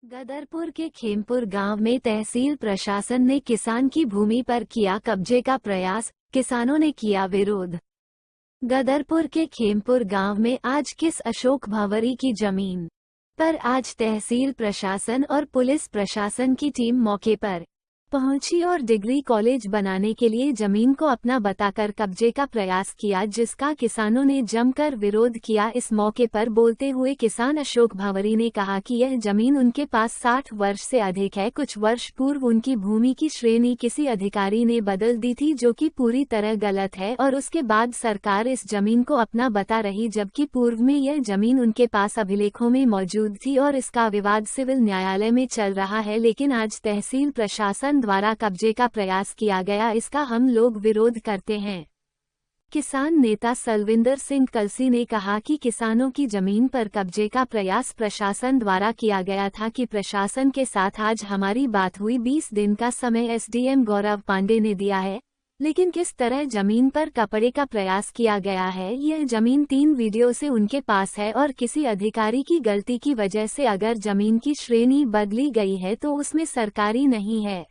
गदरपुर के खेमपुर गांव में तहसील प्रशासन ने किसान की भूमि पर किया कब्जे का प्रयास, किसानों ने किया विरोध। गदरपुर के खेमपुर गांव में आज किस अशोक भंवरी की जमीन पर आज तहसील प्रशासन और पुलिस प्रशासन की टीम मौके पर पहुंची और डिग्री कॉलेज बनाने के लिए जमीन को अपना बताकर कब्जे का प्रयास किया, जिसका किसानों ने जमकर विरोध किया। इस मौके पर बोलते हुए किसान अशोक भंवरी ने कहा कि यह जमीन उनके पास 60 वर्ष से अधिक है। कुछ वर्ष पूर्व उनकी भूमि की श्रेणी किसी अधिकारी ने बदल दी थी, जो कि पूरी तरह गलत है, और उसके बाद सरकार इस जमीन को अपना बता रही, जबकि पूर्व में यह जमीन उनके पास अभिलेखों में मौजूद थी और इसका विवाद सिविल न्यायालय में चल रहा है। लेकिन आज तहसील प्रशासन द्वारा कब्जे का प्रयास किया गया, इसका हम लोग विरोध करते हैं। किसान नेता सलविंदर सिंह कलसी ने कहा कि किसानों की जमीन पर कब्जे का प्रयास प्रशासन द्वारा किया गया था कि प्रशासन के साथ आज हमारी बात हुई। 20 दिन का समय एसडीएम गौरव पांडे ने दिया है, लेकिन किस तरह जमीन पर कब्जे का प्रयास किया गया है, यह जमीन 3 वीडियो से उनके पास है और किसी अधिकारी की गलती की वजह से अगर जमीन की श्रेणी बदली गई है तो उसमें सरकारी नहीं है।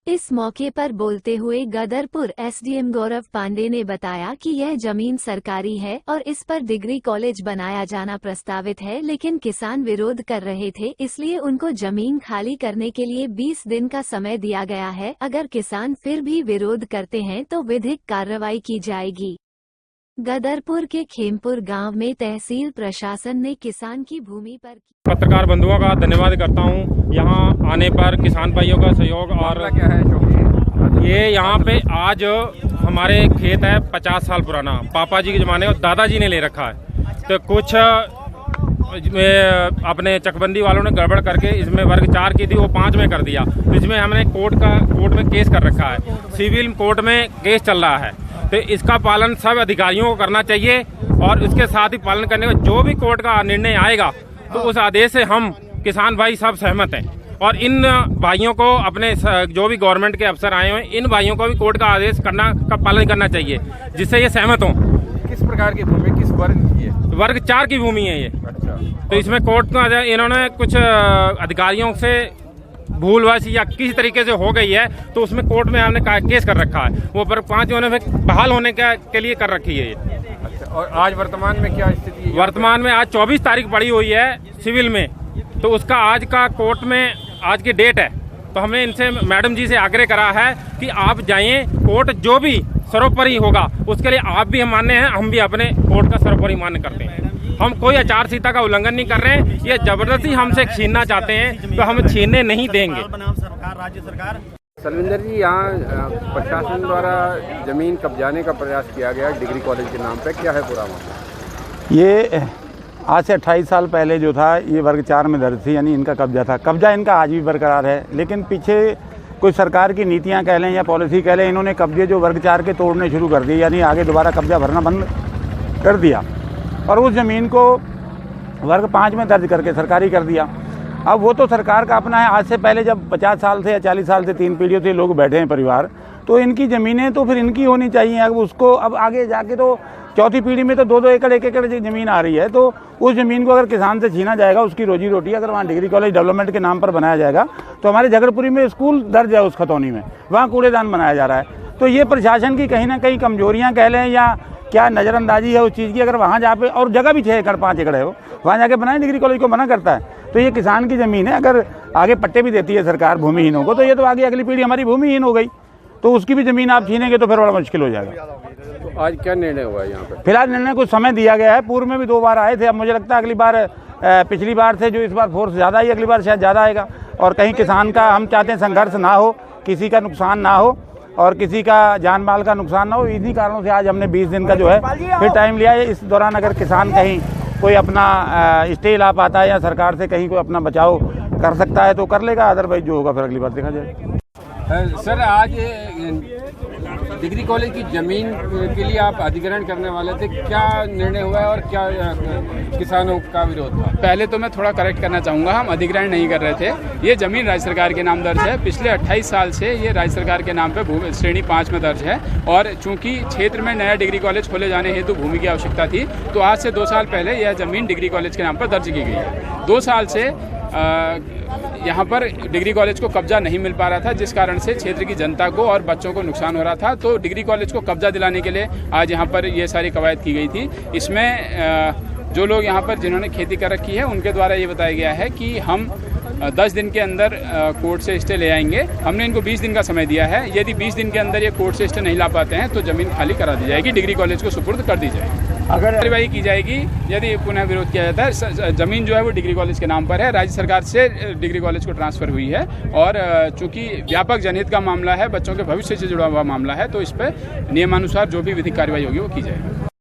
इस मौके पर बोलते हुए गदरपुर एसडीएम गौरव पांडे ने बताया कि यह जमीन सरकारी है और इस पर डिग्री कॉलेज बनाया जाना प्रस्तावित है, लेकिन किसान विरोध कर रहे थे, इसलिए उनको जमीन खाली करने के लिए 20 दिन का समय दिया गया है। अगर किसान फिर भी विरोध करते हैं तो विधिक कार्रवाई की जाएगी। गदरपुर के खेमपुर गांव में तहसील प्रशासन ने किसान की भूमि पर पत्रकार बंधुओं का धन्यवाद करता हूं यहाँ आने पर, किसान भाइयों का सहयोग। और क्या है ये यहाँ पे आज हमारे खेत है 50 साल पुराना, पापा जी के जमाने और दादाजी ने ले रखा है, तो कुछ अपने चकबंदी वालों ने गड़बड़ करके इसमें वर्ग 4 की थी, वो 5 में कर दिया। तो इसमें हमने कोर्ट में केस कर रखा है, सिविल कोर्ट में केस चल रहा है। तो इसका पालन सब अधिकारियों को करना चाहिए और उसके साथ ही पालन करने का जो भी कोर्ट का निर्णय आएगा तो उस आदेश से हम किसान भाई सब सहमत हैं। और इन भाइयों को अपने जो भी गवर्नमेंट के अफसर आए हुए हैं, इन भाइयों को भी कोर्ट का आदेश का पालन करना चाहिए, जिससे ये सहमत हों। किस प्रकार की भूमि, किस वर्ग की है? वर्ग 4 की भूमि है ये। अच्छा। तो इसमें कोर्ट का इन्होंने कुछ अधिकारियों से भूलवश या किसी तरीके से हो गई है, तो उसमें कोर्ट में हमने केस कर रखा है, वो पर 5 में बहाल होने के लिए कर रखी है ये। अच्छा। और आज वर्तमान में क्या स्थिति है? वर्तमान में आज 24 तारीख पड़ी हुई है सिविल में, तो उसका आज का कोर्ट में आज की डेट है। तो हमने इनसे मैडम जी से आग्रह करा है कि आप जाइए, कोर्ट जो भी सर्वोपरि होगा उसके लिए आप भी हम मान्य हैं, हम भी अपने कोर्ट का सर्वोपरि मान्य करते हैं। हम कोई आचार संहिता का उल्लंघन नहीं कर रहे हैं, ये जबरदस्ती हमसे छीनना चाहते हैं तो हम छीनने नहीं देंगे। राज्य सरकार सलविंदर जी, यहाँ प्रशासन द्वारा जमीन कब्जाने का प्रयास किया गया डिग्री कॉलेज के नाम पे, क्या है पूरा मामला? ये आज से 28 साल पहले जो था ये वर्ग 4 में दर्ज थी, यानी इनका कब्जा था। कब्जा इनका आज भी बरकरार है, लेकिन पीछे कोई सरकार की नीतियां कह लें या पॉलिसी कह लें, इन्होंने कब्जे जो वर्ग 4 के तोड़ने शुरू कर दिए, यानी आगे दोबारा कब्जा भरना बंद कर दिया और उस ज़मीन को वर्ग 5 में दर्ज करके सरकारी कर दिया। अब वो तो सरकार का अपना है। आज से पहले जब 50 साल से या 40 साल से 3 पीढ़ियों से लोग बैठे हैं परिवार, तो इनकी ज़मीनें तो फिर इनकी होनी चाहिए। अब उसको अब आगे जाके तो 4थी पीढ़ी में तो 2-2 एकड़ 1 एकड़ ज़मीन आ रही है, तो उस ज़मीन को अगर किसान से छीना जाएगा, उसकी रोजी रोटी अगर वहाँ डिग्री कॉलेज डेवलपमेंट के नाम पर बनाया जाएगा, तो हमारे झगड़पुरी में स्कूल दर्ज है उस खतौनी में, वहाँ कूड़ेदान बनाया जा रहा है। तो ये प्रशासन की कहीं ना कहीं कमजोरियाँ कह लें या क्या नज़रअंदाजी है उस चीज़ की। अगर वहाँ जा पे और जगह भी 6 एकड़ 5 एकड़ है, वो वहाँ जाके बनाए, डिग्री कॉलेज को मना करता है। तो ये किसान की ज़मीन है, अगर आगे पट्टे भी देती है सरकार भूमिहीनों को, तो ये तो आगे अगली पीढ़ी हमारी भूमिहीन हो गई, तो उसकी भी ज़मीन आप छीनेंगे तो फिर बड़ा मुश्किल हो जाएगा। तो आज क्या निर्णय हुआ है यहाँ पे? फिलहाल निर्णय कुछ समय दिया गया है। पूर्व में भी 2 बार आए थे, अब मुझे लगता है अगली बार पिछली बार से जो इस बार फोर्स ज़्यादा आई, अगली बार शायद ज़्यादा आएगा। और कहीं किसान का, हम चाहते हैं संघर्ष ना हो, किसी का नुकसान ना हो और किसी का जान माल का नुकसान ना हो। इन्हीं कारणों से आज हमने 20 दिन का जो है फिर टाइम लिया है। इस दौरान अगर किसान कहीं कोई अपना स्टे ला पाता है या सरकार से कहीं कोई अपना बचाव कर सकता है तो कर लेगा, अदरवाइज जो होगा फिर अगली बार देखा जाएगा। सर, आज डिग्री कॉलेज की जमीन के लिए आप अधिग्रहण करने वाले थे, क्या निर्णय हुआ है और क्या किसानों का विरोध था? पहले तो मैं थोड़ा करेक्ट करना चाहूँगा, हम अधिग्रहण नहीं कर रहे थे। ये जमीन राज्य सरकार के नाम दर्ज है। पिछले 28 साल से ये राज्य सरकार के नाम पे श्रेणी 5 में दर्ज है और चूंकि क्षेत्र में नया डिग्री कॉलेज खोले जाने हेतु भूमि की आवश्यकता थी, तो आज से 2 साल पहले यह जमीन डिग्री कॉलेज के नाम पर दर्ज की गई है। 2 साल से यहाँ पर डिग्री कॉलेज को कब्जा नहीं मिल पा रहा था, जिस कारण से क्षेत्र की जनता को और बच्चों को नुकसान हो रहा था। तो डिग्री कॉलेज को कब्जा दिलाने के लिए आज यहाँ पर ये सारी कवायद की गई थी। इसमें जो लोग यहाँ पर जिन्होंने खेती कर रखी है उनके द्वारा ये बताया गया है कि हम 10 दिन के अंदर कोर्ट से स्टे ले आएंगे। हमने इनको 20 दिन का समय दिया है। यदि 20 दिन के अंदर ये कोर्ट से स्टे नहीं ला पाते हैं तो जमीन खाली करा दी जाएगी, डिग्री कॉलेज को सुपुर्द कर दी जाएगी। अगर कार्रवाई की जाएगी यदि पुनः विरोध किया जाता है। जमीन जो है वो डिग्री कॉलेज के नाम पर है, राज्य सरकार से डिग्री कॉलेज को ट्रांसफर हुई है और चूंकि व्यापक जनहित का मामला है, बच्चों के भविष्य से जुड़ा हुआ मामला है, तो इस पर नियमानुसार जो भी विधिक कार्रवाई होगी वो की जाएगी।